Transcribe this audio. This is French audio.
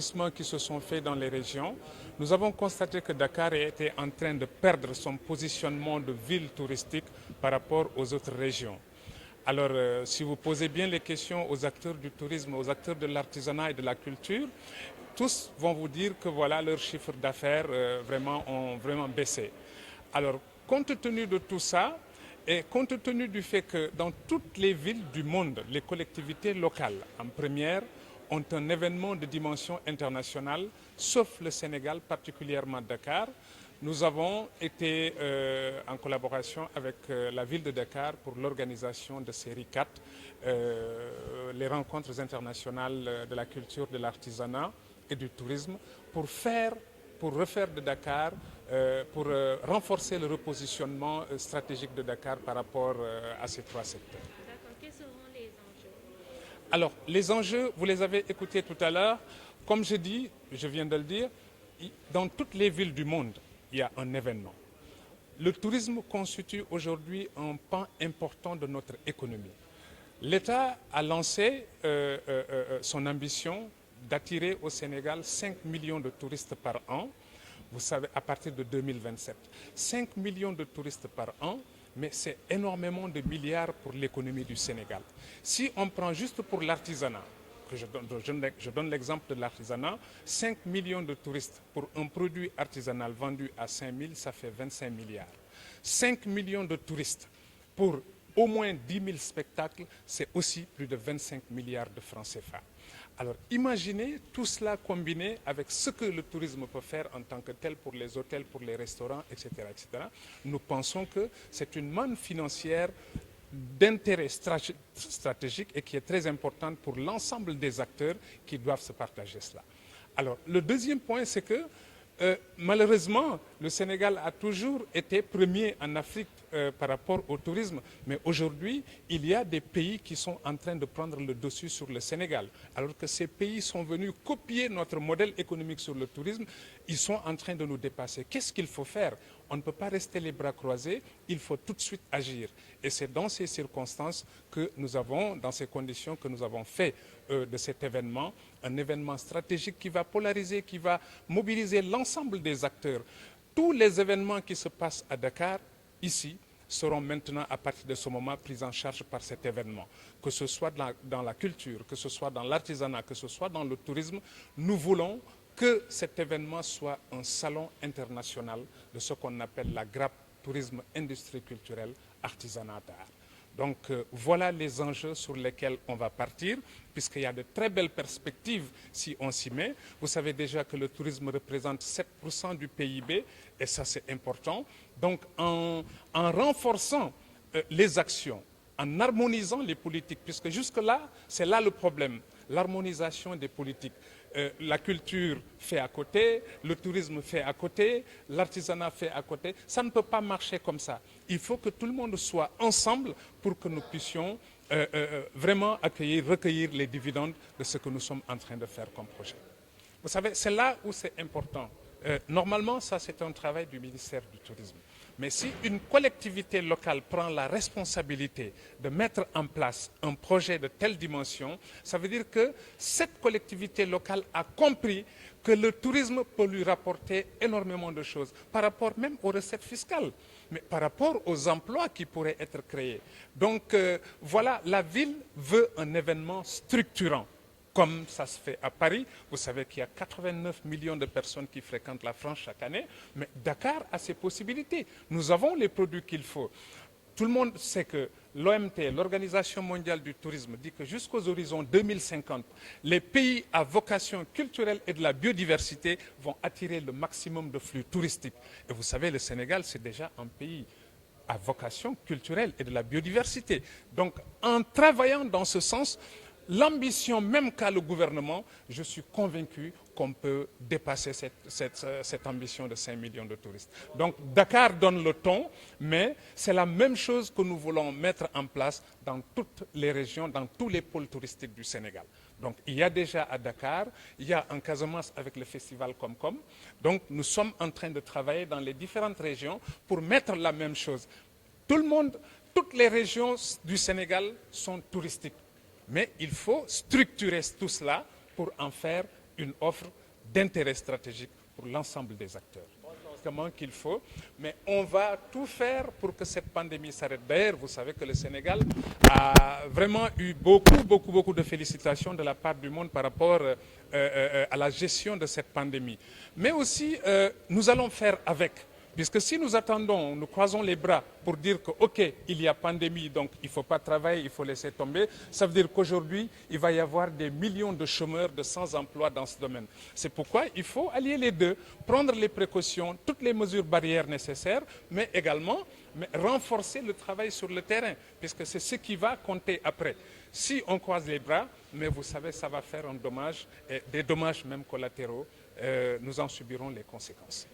investissements qui se sont faits dans les régions, nous avons constaté que Dakar était en train de perdre son positionnement de ville touristique par rapport aux autres régions. Alors, si vous posez bien les questions aux acteurs du tourisme, aux acteurs de l'artisanat et de la culture, tous vont vous dire que voilà, leurs chiffres d'affaires ont vraiment baissé. Alors, compte tenu de tout ça, et compte tenu du fait que dans toutes les villes du monde, les collectivités locales, en première, ont un événement de dimension internationale, sauf le Sénégal, particulièrement Dakar, nous avons été en collaboration avec la ville de Dakar pour l'organisation de ces RICAT, les rencontres internationales de la culture, de l'artisanat et du tourisme, pour refaire de Dakar, pour renforcer le repositionnement stratégique de Dakar par rapport à ces trois secteurs. D'accord. Quels seront les enjeux? Alors, les enjeux, vous les avez écoutés tout à l'heure. Comme je viens de le dire, dans toutes les villes du monde, il y a un événement. Le tourisme constitue aujourd'hui un pan important de notre économie. L'État a lancé son ambition d'attirer au Sénégal 5 millions de touristes par an, vous savez, à partir de 2027. 5 millions de touristes par an, mais c'est énormément de milliards pour l'économie du Sénégal. Si on prend juste pour l'artisanat, je donne l'exemple de l'artisanat, 5 millions de touristes pour un produit artisanal vendu à 5 000, ça fait 25 milliards. 5 millions de touristes pour au moins 10 000 spectacles, c'est aussi plus de 25 milliards de francs CFA. Alors imaginez tout cela combiné avec ce que le tourisme peut faire en tant que tel pour les hôtels, pour les restaurants, etc. etc. Nous pensons que c'est une manne financière d'intérêt stratégique et qui est très importante pour l'ensemble des acteurs qui doivent se partager cela. Alors le deuxième point, c'est que malheureusement, le Sénégal a toujours été premier en Afrique par rapport au tourisme. Mais aujourd'hui, il y a des pays qui sont en train de prendre le dessus sur le Sénégal. Alors que ces pays sont venus copier notre modèle économique sur le tourisme, ils sont en train de nous dépasser. Qu'est-ce qu'il faut faire? On ne peut pas rester les bras croisés, il faut tout de suite agir. Et c'est dans ces circonstances que nous avons, dans ces conditions que nous avons fait de cet événement, un événement stratégique qui va polariser, qui va mobiliser l'ensemble des acteurs. Tous les événements qui se passent à Dakar, ici, seront maintenant, à partir de ce moment, pris en charge par cet événement. Que ce soit dans la culture, que ce soit dans l'artisanat, que ce soit dans le tourisme, nous voulons que cet événement soit un salon international de ce qu'on appelle la grappe tourisme, industrie culturelle, artisanat d'art. Donc voilà les enjeux sur lesquels on va partir, puisqu'il y a de très belles perspectives si on s'y met. Vous savez déjà que le tourisme représente 7% du PIB, et ça c'est important. Donc en renforçant les actions, en harmonisant les politiques, puisque jusque-là, c'est là le problème, l'harmonisation des politiques. La culture fait à côté, le tourisme fait à côté, l'artisanat fait à côté. Ça ne peut pas marcher comme ça. Il faut que tout le monde soit ensemble pour que nous puissions vraiment recueillir les dividendes de ce que nous sommes en train de faire comme projet. Vous savez, c'est là où c'est important. Normalement, ça c'est un travail du ministère du Tourisme. Mais si une collectivité locale prend la responsabilité de mettre en place un projet de telle dimension, ça veut dire que cette collectivité locale a compris que le tourisme peut lui rapporter énormément de choses, par rapport même aux recettes fiscales, mais par rapport aux emplois qui pourraient être créés. Donc voilà, la ville veut un événement structurant. Comme ça se fait à Paris, vous savez qu'il y a 89 millions de personnes qui fréquentent la France chaque année, mais Dakar a ses possibilités. Nous avons les produits qu'il faut. Tout le monde sait que l'OMT, l'Organisation mondiale du tourisme, dit que jusqu'aux horizons 2050, les pays à vocation culturelle et de la biodiversité vont attirer le maximum de flux touristiques. Et vous savez, le Sénégal, c'est déjà un pays à vocation culturelle et de la biodiversité. Donc, en travaillant dans ce sens, l'ambition même qu'a le gouvernement, je suis convaincu qu'on peut dépasser cette ambition de 5 millions de touristes. Donc Dakar donne le ton, mais c'est la même chose que nous voulons mettre en place dans toutes les régions, dans tous les pôles touristiques du Sénégal. Donc il y a déjà à Dakar, il y a en Casamance avec le festival Comcom. Donc nous sommes en train de travailler dans les différentes régions pour mettre la même chose. Tout le monde, toutes les régions du Sénégal sont touristiques. Mais il faut structurer tout cela pour en faire une offre d'intérêt stratégique pour l'ensemble des acteurs. Comment qu'il faut, mais on va tout faire pour que cette pandémie s'arrête. D'ailleurs, vous savez que le Sénégal a vraiment eu beaucoup de félicitations de la part du monde par rapport à la gestion de cette pandémie. Mais aussi, nous allons faire avec. Puisque si nous attendons, nous croisons les bras pour dire que, OK, il y a pandémie, donc il ne faut pas travailler, il faut laisser tomber, ça veut dire qu'aujourd'hui, il va y avoir des millions de chômeurs, de sans-emploi dans ce domaine. C'est pourquoi il faut allier les deux, prendre les précautions, toutes les mesures barrières nécessaires, mais également renforcer le travail sur le terrain, puisque c'est ce qui va compter après. Si on croise les bras, mais vous savez, ça va faire un dommage, et des dommages même collatéraux, nous en subirons les conséquences.